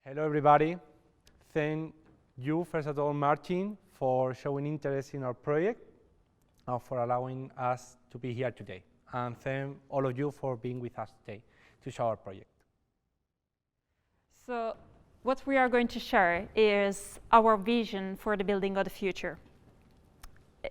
Hello, everybody. Thank you, first of all, Martin, for showing interest in our project and for allowing us to be here today. And thank all of you for being with us today to show our project. So what we are going to share is our vision for the building of the future.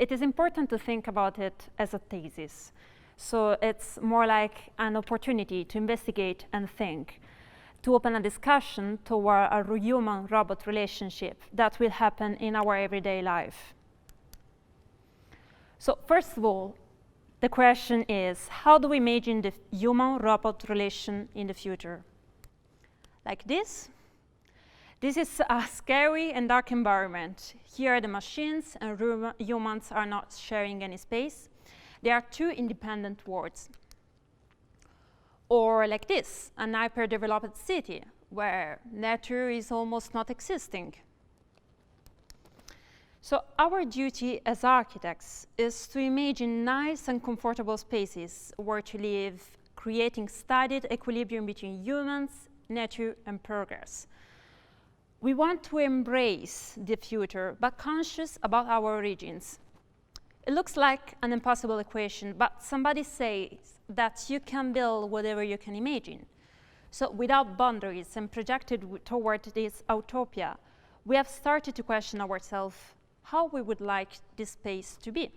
It is important to think about it as a thesis. So it's more like an opportunity to investigate and think, to open a discussion toward a human-robot relationship that will happen in our everyday life. So first of all, the question is, how do we imagine the human-robot relation in the future? Like this. This is a scary and dark environment. Here the machines and humans are not sharing any space. They are two independent worlds. Or like this, an hyper-developed city where nature is almost not existing. So our duty as architects is to imagine nice and comfortable spaces where to live, creating studied equilibrium between humans, nature, and progress. We want to embrace the future, but conscious about our origins. It looks like an impossible equation, but somebody says that you can build whatever you can imagine. So without boundaries and projected toward this utopia, we have started to question ourselves how we would like this space to be.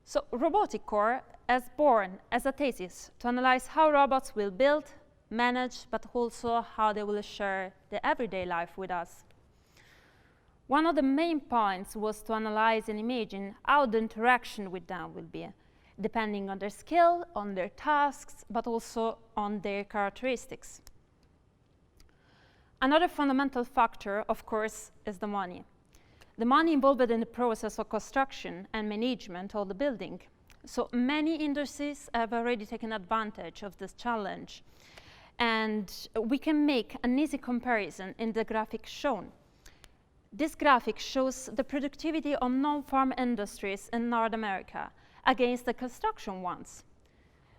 So Roboticore is born as a thesis to analyze how robots will build, manage, but also how they will share the everyday life with us. One of the main points was to analyze and imagine how the interaction with them will be, depending on their skill, on their tasks, but also on their characteristics. Another fundamental factor, of course, is the money. The money involved in the process of construction and management of the building. So many industries have already taken advantage of this challenge. And we can make an easy comparison in the graphic shown. This graphic shows the productivity of non-farm industries in North America against the construction ones.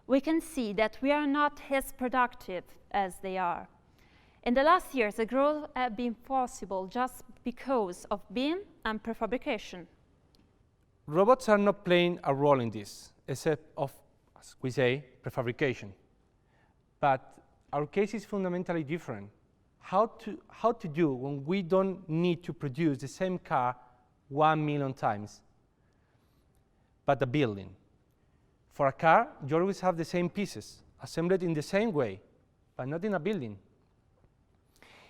We can see that we are not as productive as they are. In the last years, the growth has been possible just because of BIM and prefabrication. Robots are not playing a role in this, except of, as we say, prefabrication. But our case is fundamentally different. How to do when we don't need to produce the same car 1 million times, but a building. For a car, you always have the same pieces, assembled in the same way, but not in a building.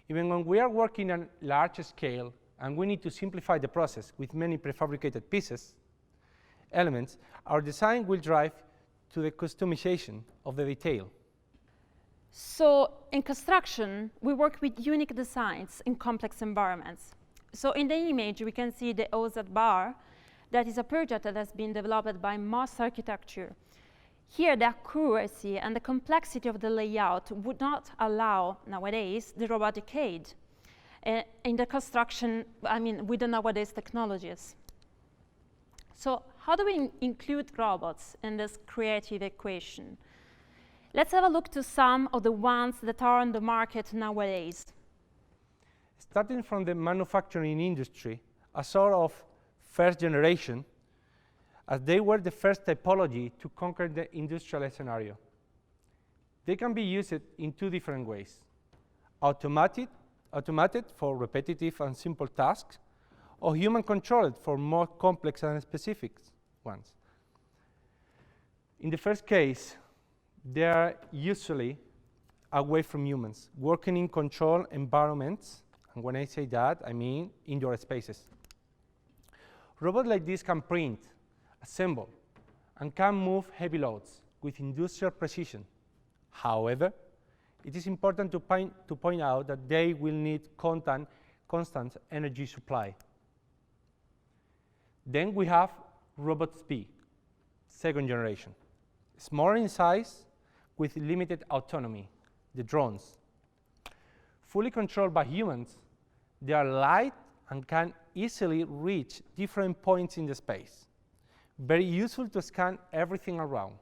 Even when we are working on large scale and we need to simplify the process with many prefabricated elements, our design will drive to the customization of the detail. So in construction, we work with unique designs in complex environments. So in the image, we can see the OZ bar. That is a project that has been developed by Moss Architecture. Here, the accuracy and the complexity of the layout would not allow, nowadays, the robotic aid in the construction, with the nowadays technologies. So how do we include robots in this creative equation? Let's have a look to some of the ones that are on the market nowadays. Starting from the manufacturing industry, a sort of first generation, as they were the first typology to conquer the industrial scenario. They can be used in two different ways. Automated for repetitive and simple tasks, or human-controlled for more complex and specific ones. In the first case, they are usually away from humans, working in controlled environments, and when I say that, I mean indoor spaces. Robots like this can print, assemble, and can move heavy loads with industrial precision. However, it is important to point out that they will need constant energy supply. Then we have Robots B, second generation. Smaller in size, with limited autonomy, the drones. Fully controlled by humans, they are light and can easily reach different points in the space. Very useful to scan everything around,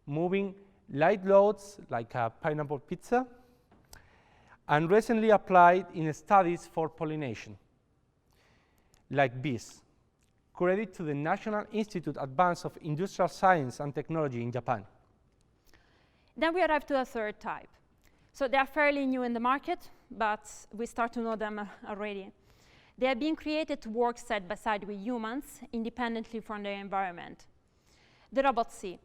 moving light loads like a pineapple pizza, and recently applied in studies for pollination, like bees. Credit to the National Institute Advance of Industrial Science and Technology in Japan. Then we arrive to a third type. So they are fairly new in the market, but we start to know them already. They are being created to work side by side with humans, independently from their environment. The robots C.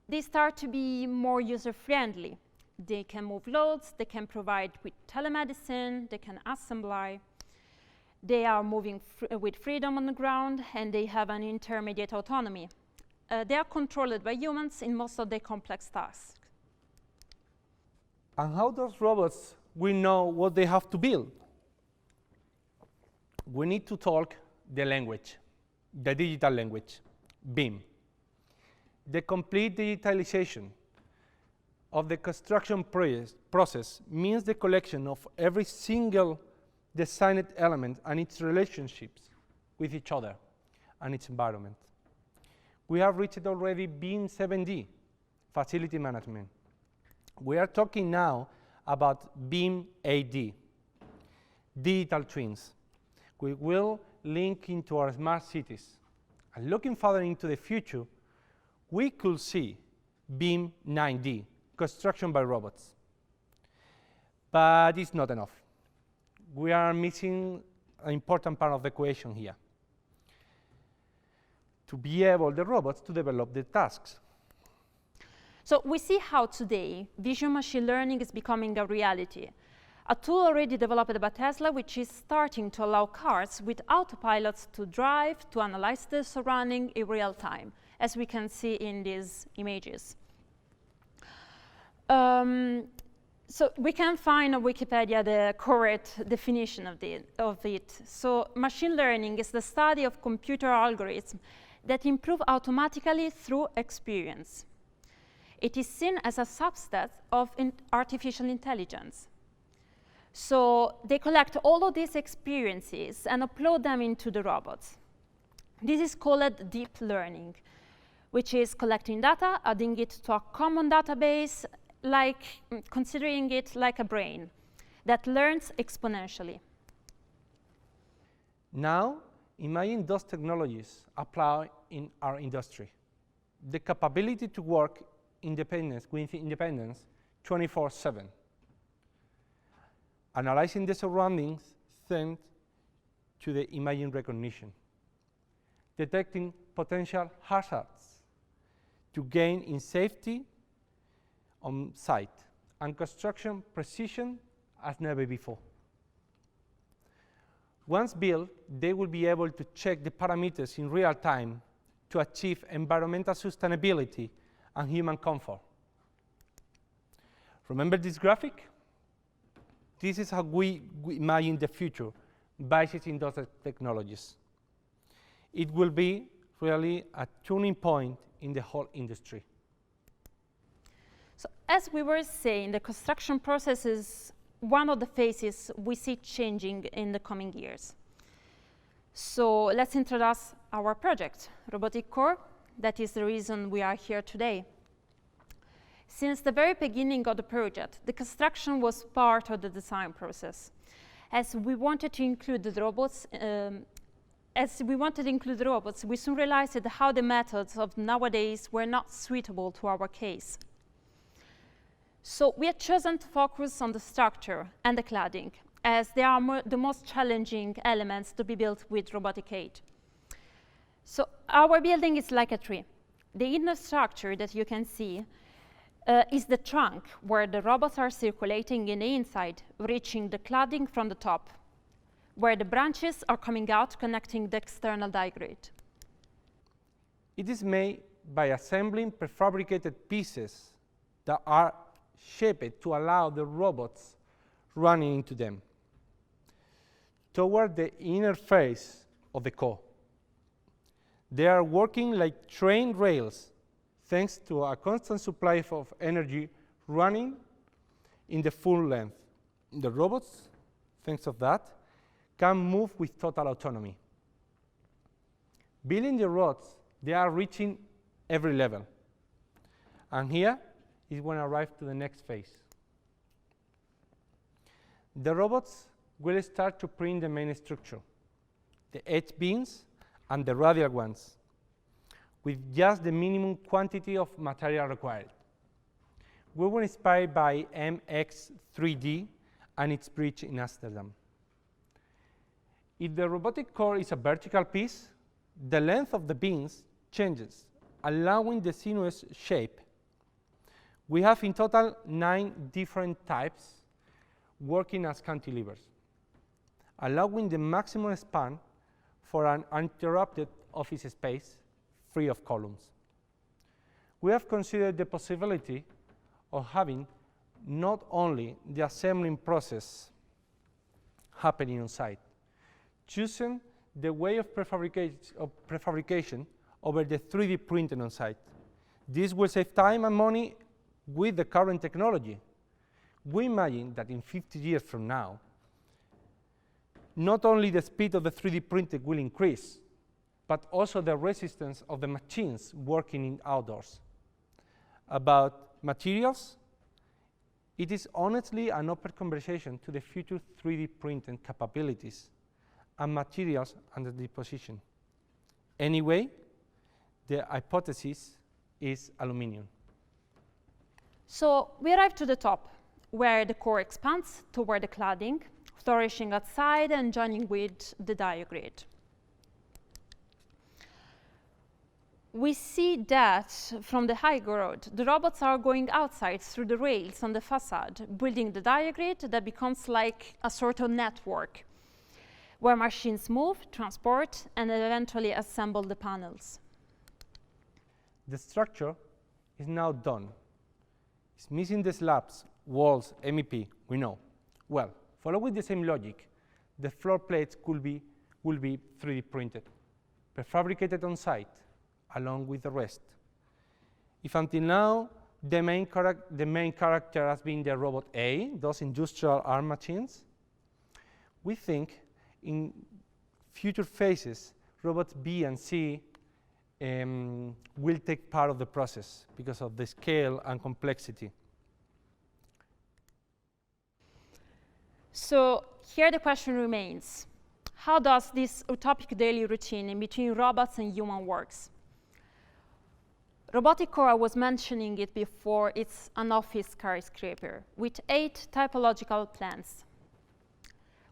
They start to be more user-friendly. They can move loads, they can provide with telemedicine, they can assembly. They are moving with freedom on the ground, and they have an intermediate autonomy. They are controlled by humans in most of their complex tasks. And how does robots will know what they have to build? We need to talk the language, the digital language, BIM. The complete digitalization of the construction process means the collection of every single designed element and its relationships with each other and its environment. We have reached already BIM 7D, facility management. We are talking now about BIM 8D, digital twins. We will link into our smart cities. And looking further into the future, we could see BIM 9D, construction by robots. But it's not enough. We are missing an important part of the equation here. To be able, the robots, to develop the tasks. So we see how today vision machine learning is becoming a reality. A tool already developed by Tesla, which is starting to allow cars with autopilots to drive, to analyze the surrounding in real time, as we can see in these images. So we can find on Wikipedia the correct definition of it. So machine learning is the study of computer algorithms that improve automatically through experience. It is seen as a subset of artificial intelligence. So they collect all of these experiences and upload them into the robots. This is called deep learning, which is collecting data, adding it to a common database, like considering it like a brain that learns exponentially. Now, imagine those technologies applied in our industry. The capability to work with independence 24/7. Analyzing the surroundings thanks to the imaging recognition. Detecting potential hazards to gain in safety on site, and construction precision as never before. Once built, they will be able to check the parameters in real time to achieve environmental sustainability and human comfort. Remember this graphic? This is how we imagine the future based in those technologies. It will be really a turning point in the whole industry. So as we were saying, the construction process is one of the phases we see changing in the coming years. So let's introduce our project, Roboticore. That is the reason we are here today. Since the very beginning of the project, the construction was part of the design process. As we wanted to include the robots, we soon realized how the methods of nowadays were not suitable to our case. So we had chosen to focus on the structure and the cladding, as they are the most challenging elements to be built with robotic aid. So our building is like a tree. The inner structure that you can see is the trunk, where the robots are circulating in the inside, reaching the cladding from the top, where the branches are coming out, connecting the external die grid. It is made by assembling prefabricated pieces that are shaped to allow the robots running into them toward the inner face of the core. They are working like train rails thanks to a constant supply of energy running in the full length. The robots, thanks to that, can move with total autonomy. Building the rods, they are reaching every level. And here is when I arrive to the next phase. The robots will start to print the main structure, the edge beams and the radial ones, with just the minimum quantity of material required. We were inspired by MX3D and its bridge in Amsterdam. If the robotic core is a vertical piece, the length of the beams changes, allowing the sinuous shape. We have in total 9 different types working as cantilevers, allowing the maximum span for an uninterrupted office space free of columns. We have considered the possibility of having not only the assembling process happening on site, choosing the way of prefabrication over the 3D printing on site. This will save time and money with the current technology. We imagine that in 50 years from now, not only the speed of the 3D printing will increase, but also the resistance of the machines working in outdoors. About materials, it is honestly an open conversation to the future 3D printing capabilities and materials under disposition. Anyway, the hypothesis is aluminum. So we arrive to the top, where the core expands toward the cladding, flourishing outside and joining with the diagrid. We see that from the high road, the robots are going outside through the rails on the facade, building the diagrid that becomes like a sort of network, where machines move, transport, and eventually assemble the panels. The structure is now done. It's missing the slabs, walls, MEP, we know. Well, following the same logic, the floor plates will be 3D printed, prefabricated on site, along with the rest. If until now the main character has been the robot A, those industrial arm machines, we think in future phases, robots B and C will take part of the process because of the scale and complexity. So here the question remains, how does this utopic daily routine in between robots and human works? Roboticore, I was mentioning it before, it's an office skyscraper with 8 typological plans.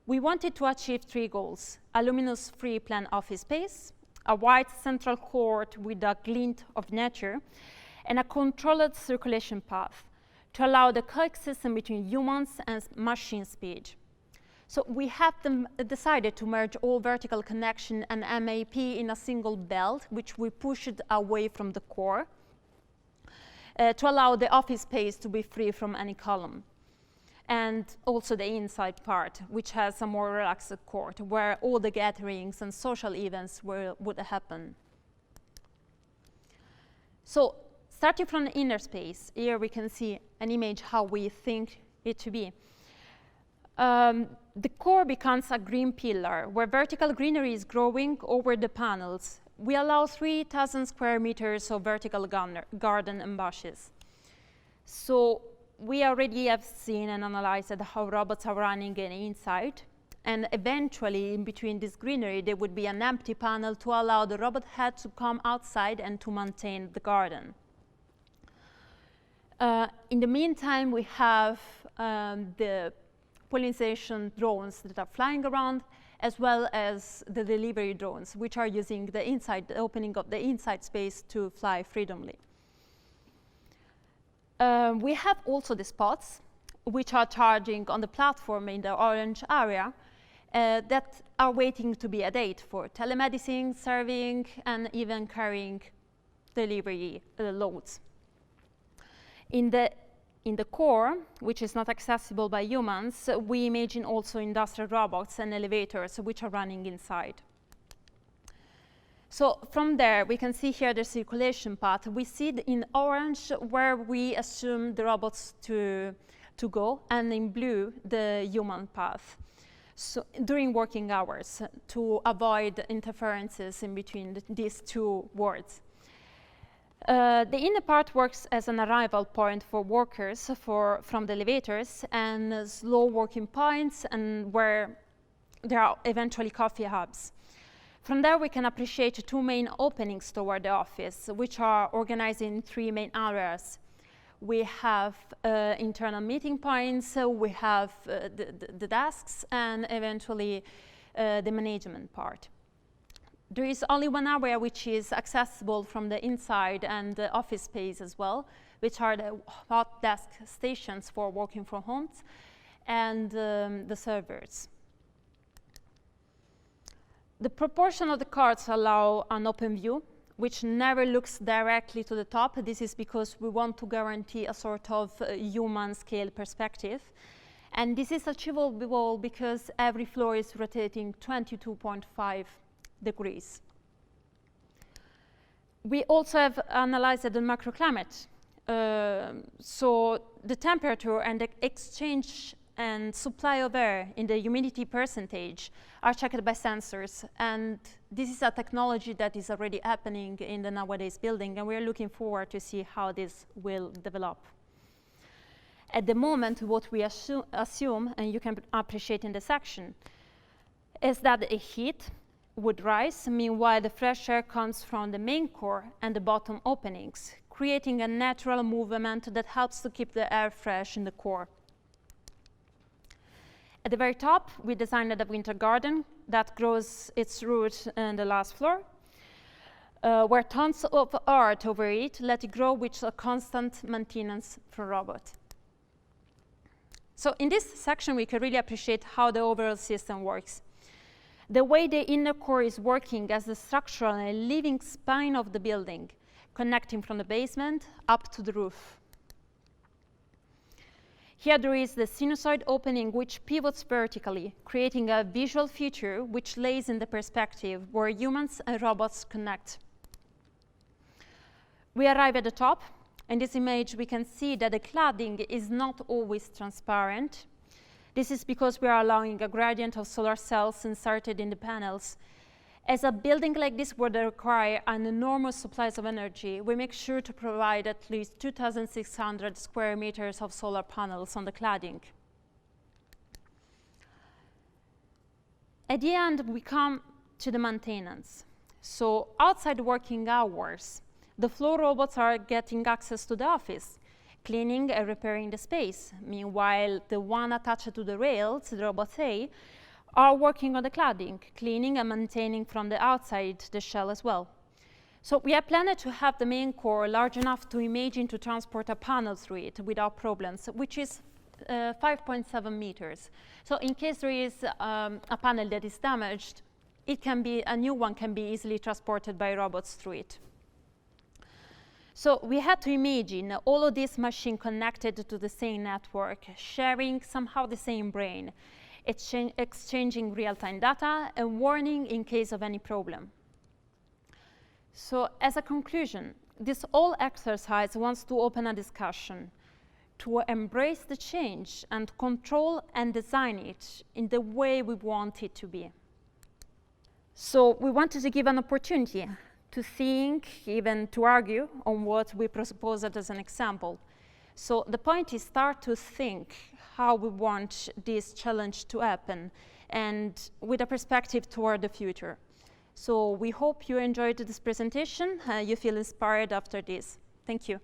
We wanted to achieve 3 goals: a luminous-free plan office space, a wide central court with a glint of nature, and a controlled circulation path to allow the coexistence between humans and machine speed. So we have decided to merge all vertical connection and MAP in a single belt, which we pushed away from the core to allow the office space to be free from any column. And also the inside part, which has a more relaxed court, where all the gatherings and social events would happen. So starting from the inner space, here we can see an image how we think it to be. The core becomes a green pillar where vertical greenery is growing over the panels. We allow 3,000 square meters of vertical garden and bushes. So we already have seen and analyzed how robots are running inside. And eventually, in between this greenery, there would be an empty panel to allow the robot head to come outside and to maintain the garden. In the meantime, we have the pollination drones that are flying around, as well as the delivery drones, which are using the opening of the inside space to fly freely. We have also the spots, which are charging on the platform in the orange area, that are waiting to be a date for telemedicine, serving, and even carrying delivery loads. In the core, which is not accessible by humans, we imagine also industrial robots and elevators which are running inside. So from there, we can see here the circulation path. We see in orange where we assume the robots to go, and in blue, the human path. So during working hours, to avoid interferences in between these two worlds. The inner part works as an arrival point for workers from the elevators, and slow working points, and where there are eventually coffee hubs. From there, we can appreciate two main openings toward the office, which are organized in three main areas. We have internal meeting points, we have the desks, and eventually the management part. There is only one area which is accessible from the inside, and the office space as well, which are the hot desk stations for working from homes, and the servers. The proportion of the cards allow an open view, which never looks directly to the top. This is because we want to guarantee a sort of human scale perspective. And this is achievable because every floor is rotating 22.5 degrees. We also have analyzed the microclimate. So the temperature and the exchange and supply of air in the humidity percentage are checked by sensors. And this is a technology that is already happening in the nowadays building, and we're looking forward to see how this will develop. At the moment, what we assume, and you can appreciate in the section, is that the heat would rise. Meanwhile, the fresh air comes from the main core and the bottom openings, creating a natural movement that helps to keep the air fresh in the core. At the very top, we designed a winter garden that grows its roots in the last floor, where tons of art over it let it grow with a constant maintenance from robot. So in this section, we can really appreciate how the overall system works. The way the inner core is working as the structural and living spine of the building, connecting from the basement up to the roof. Here there is the sinusoid opening, which pivots vertically, creating a visual feature which lays in the perspective where humans and robots connect. We arrive at the top. In this image, we can see that the cladding is not always transparent. This is because we are allowing a gradient of solar cells inserted in the panels. As a building like this would require an enormous supplies of energy, we make sure to provide at least 2,600 square meters of solar panels on the cladding. At the end, we come to the maintenance. So outside working hours, the floor robots are getting access to the office, cleaning and repairing the space. Meanwhile, the one attached to the rails, the robots A, are working on the cladding, cleaning and maintaining from the outside the shell as well. So we are planning to have the main core large enough to imagine to transport a panel through it without problems, which is 5.7 meters. So in case there is a panel that is damaged, a new one can be easily transported by robots through it. So we had to imagine all of these machines connected to the same network, sharing somehow the same brain, exchanging real-time data and warning in case of any problem. So as a conclusion, this whole exercise wants to open a discussion to embrace the change and control and design it in the way we want it to be. So we wanted to give an opportunity to think, even to argue on what we proposed as an example. So the point is start to think how we want this challenge to happen, and with a perspective toward the future. So we hope you enjoyed this presentation, you feel inspired after this. Thank you.